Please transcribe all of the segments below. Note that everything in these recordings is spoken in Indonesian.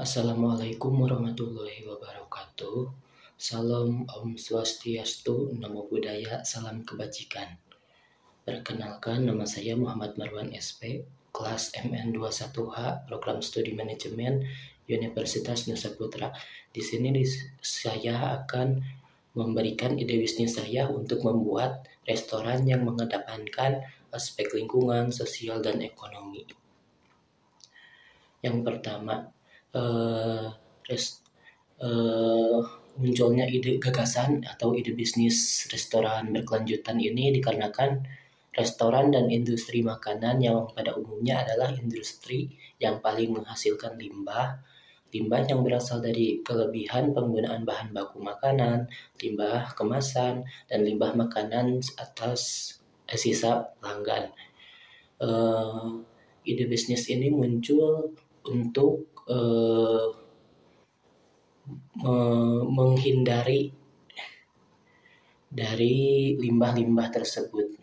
Assalamualaikum warahmatullahi wabarakatuh. Salam Om Swastiastu, Namo Buddhaya, salam kebajikan. Perkenalkan, nama saya Muhammad Marwan SP, kelas MN21H, Program Studi Manajemen, Universitas Nusa Putra. Di sini saya akan memberikan ide bisnis saya untuk membuat restoran yang mengedepankan aspek lingkungan, sosial, dan ekonomi. Yang pertama, munculnya ide gagasan atau ide bisnis restoran berkelanjutan ini dikarenakan restoran dan industri makanan yang pada umumnya adalah industri yang paling menghasilkan limbah yang berasal dari kelebihan penggunaan bahan baku makanan, limbah kemasan, dan limbah makanan atas sisa pelanggan. Ide bisnis ini muncul untuk menghindari dari limbah-limbah tersebut.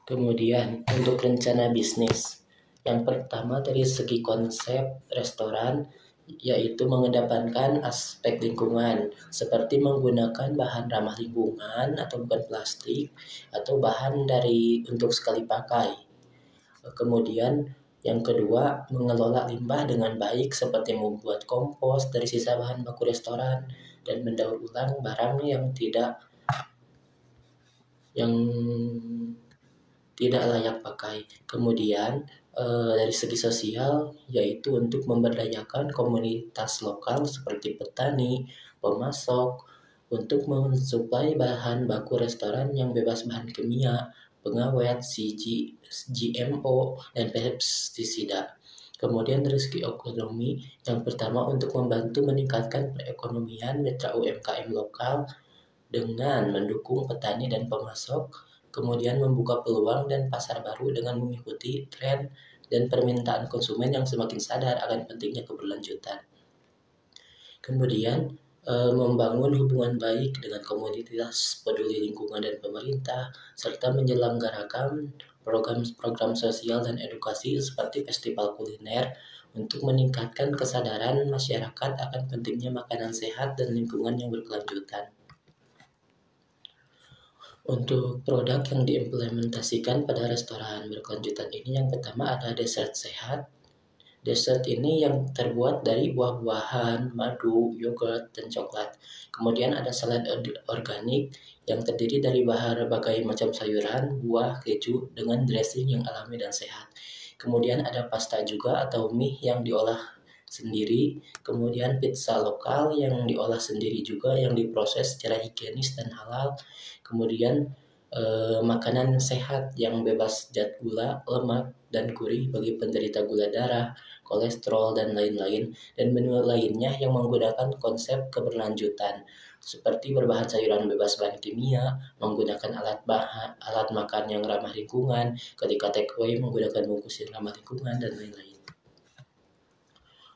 Kemudian untuk rencana bisnis, yang pertama dari segi konsep restoran yaitu mengedepankan aspek lingkungan seperti menggunakan bahan ramah lingkungan atau bukan plastik atau bahan dari untuk sekali pakai. Kemudian yang kedua, mengelola limbah dengan baik seperti membuat kompos dari sisa bahan baku restoran dan mendaur ulang barang yang tidak layak pakai. Kemudian dari segi sosial yaitu untuk memberdayakan komunitas lokal seperti petani, pemasok untuk mensuplai bahan baku restoran yang bebas bahan kimia, pengawet, GMO, dan pestisida. Kemudian dari segi ekonomi, yang pertama untuk membantu meningkatkan perekonomian mitra UMKM lokal dengan mendukung petani dan pemasok, kemudian membuka peluang dan pasar baru dengan mengikuti tren dan permintaan konsumen yang semakin sadar akan pentingnya keberlanjutan. Kemudian membangun hubungan baik dengan komunitas peduli lingkungan dan pemerintah, serta menyelenggarakan program-program sosial dan edukasi seperti festival kuliner untuk meningkatkan kesadaran masyarakat akan pentingnya makanan sehat dan lingkungan yang berkelanjutan. Untuk produk yang diimplementasikan pada restoran berkelanjutan ini, yang pertama ada dessert sehat. Dessert ini yang terbuat dari buah-buahan, madu, yogurt, dan coklat. Kemudian ada salad organik yang terdiri dari berbagai macam sayuran, buah, keju dengan dressing yang alami dan sehat. Kemudian ada pasta juga atau mie yang diolah sendiri. Kemudian pizza lokal yang diolah sendiri juga yang diproses secara higienis dan halal. Kemudian makanan sehat yang bebas zat gula, lemak, dan gurih bagi penderita gula darah, kolesterol, dan lain-lain. Dan menu lainnya yang menggunakan konsep keberlanjutan seperti berbahan sayuran bebas bahan kimia, menggunakan alat makan yang ramah lingkungan, ketika take away menggunakan bungkus yang ramah lingkungan, dan lain-lain.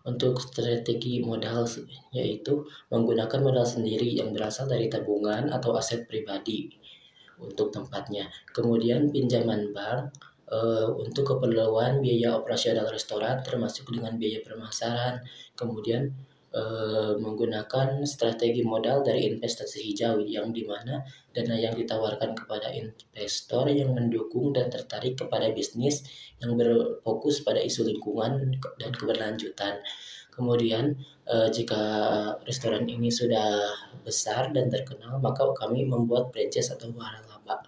Untuk strategi modal yaitu menggunakan modal sendiri yang berasal dari tabungan atau aset pribadi untuk tempatnya. Kemudian pinjaman bank untuk keperluan biaya operasional restoran termasuk dengan biaya pemasaran. Kemudian menggunakan strategi modal dari investasi hijau yang dimana dana yang ditawarkan kepada investor yang mendukung dan tertarik kepada bisnis yang berfokus pada isu lingkungan dan keberlanjutan. Kemudian jika restoran ini sudah besar dan terkenal, maka kami membuat franchise atau waralaba.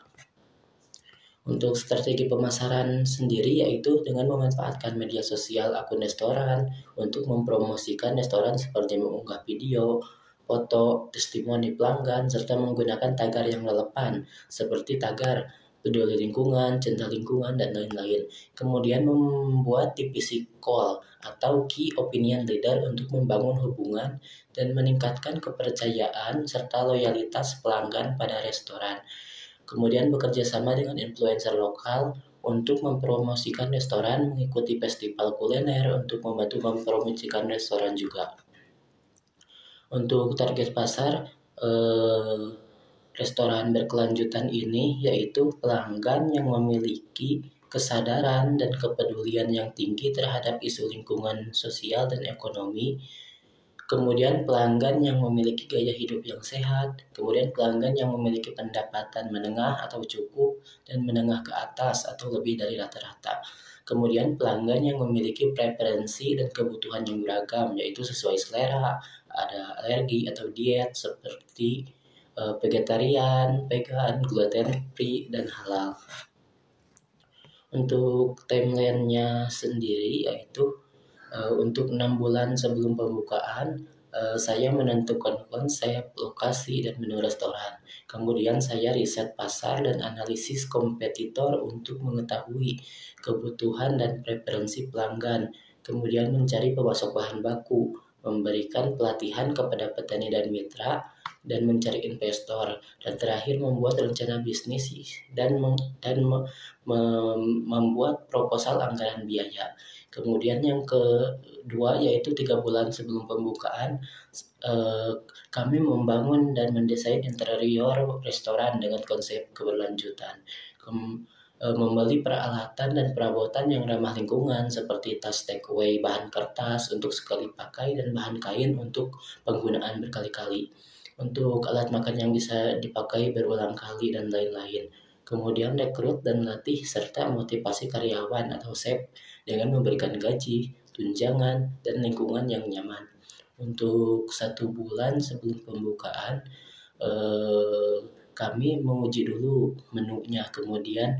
Untuk strategi pemasaran sendiri yaitu dengan memanfaatkan media sosial akun restoran untuk mempromosikan restoran seperti mengunggah video, foto, testimoni pelanggan, serta menggunakan tagar yang relevan seperti tagar peduli lingkungan, cinta lingkungan, dan lain-lain. Kemudian membuat divisi call atau key opinion leader untuk membangun hubungan dan meningkatkan kepercayaan serta loyalitas pelanggan pada restoran. Kemudian bekerja sama dengan influencer lokal untuk mempromosikan restoran, mengikuti festival kuliner untuk membantu mempromosikan restoran juga. Untuk target pasar, restoran berkelanjutan ini yaitu pelanggan yang memiliki kesadaran dan kepedulian yang tinggi terhadap isu lingkungan sosial dan ekonomi. Kemudian pelanggan yang memiliki gaya hidup yang sehat, kemudian pelanggan yang memiliki pendapatan menengah atau cukup dan menengah ke atas atau lebih dari rata-rata. Kemudian pelanggan yang memiliki preferensi dan kebutuhan yang beragam, yaitu sesuai selera, ada alergi atau diet seperti vegetarian, vegan, gluten free, dan halal. Untuk timeline-nya sendiri yaitu untuk 6 bulan sebelum pembukaan, saya menentukan konsep, lokasi, dan menu restoran. Kemudian saya riset pasar dan analisis kompetitor untuk mengetahui kebutuhan dan preferensi pelanggan. Kemudian mencari pemasok bahan baku, memberikan pelatihan kepada petani dan mitra, dan mencari investor. Dan terakhir membuat rencana bisnis dan membuat proposal anggaran biaya. Kemudian yang kedua yaitu 3 bulan sebelum pembukaan, kami membangun dan mendesain interior restoran dengan konsep keberlanjutan. Membeli peralatan dan perabotan yang ramah lingkungan seperti tas take away bahan kertas untuk sekali pakai dan bahan kain untuk penggunaan berkali-kali. Untuk alat makan yang bisa dipakai berulang kali dan lain-lain. Kemudian rekrut dan latih serta motivasi karyawan atau chef dengan memberikan gaji, tunjangan, dan lingkungan yang nyaman. Untuk 1 bulan sebelum pembukaan, kami menguji dulu menunya, kemudian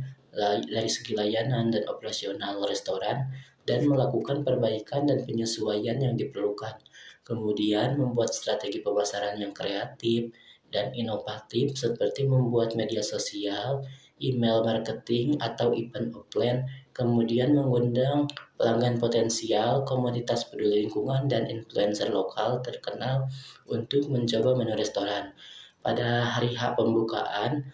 dari segi layanan dan operasional restoran, dan melakukan perbaikan dan penyesuaian yang diperlukan. Kemudian membuat strategi pemasaran yang kreatif dan inovatif seperti membuat media sosial, email marketing, atau event offline, kemudian mengundang pelanggan potensial, komunitas peduli lingkungan, dan influencer lokal terkenal untuk mencoba menu restoran. Pada hari H pembukaan,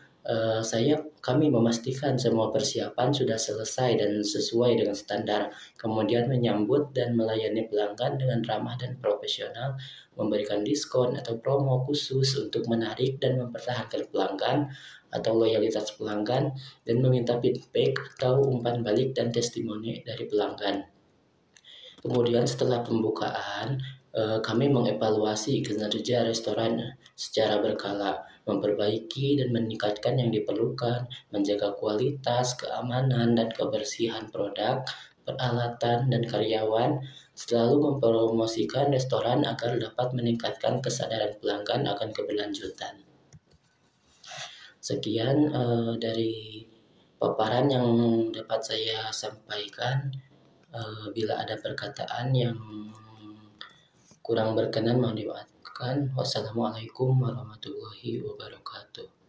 kami memastikan semua persiapan sudah selesai dan sesuai dengan standar, kemudian menyambut dan melayani pelanggan dengan ramah dan profesional, memberikan diskon atau promo khusus untuk menarik dan mempertahankan pelanggan atau loyalitas pelanggan, dan meminta feedback atau umpan balik dan testimoni dari pelanggan. Kemudian setelah pembukaan, kami mengevaluasi kinerja restoran secara berkala, memperbaiki dan meningkatkan yang diperlukan, menjaga kualitas, keamanan, dan kebersihan produk, peralatan, dan karyawan, selalu mempromosikan restoran agar dapat meningkatkan kesadaran pelanggan akan keberlanjutan. Sekian dari paparan yang dapat saya sampaikan. Bila ada perkataan yang kurang berkenan mohon dimaafkan. Wassalamualaikum warahmatullahi wabarakatuh.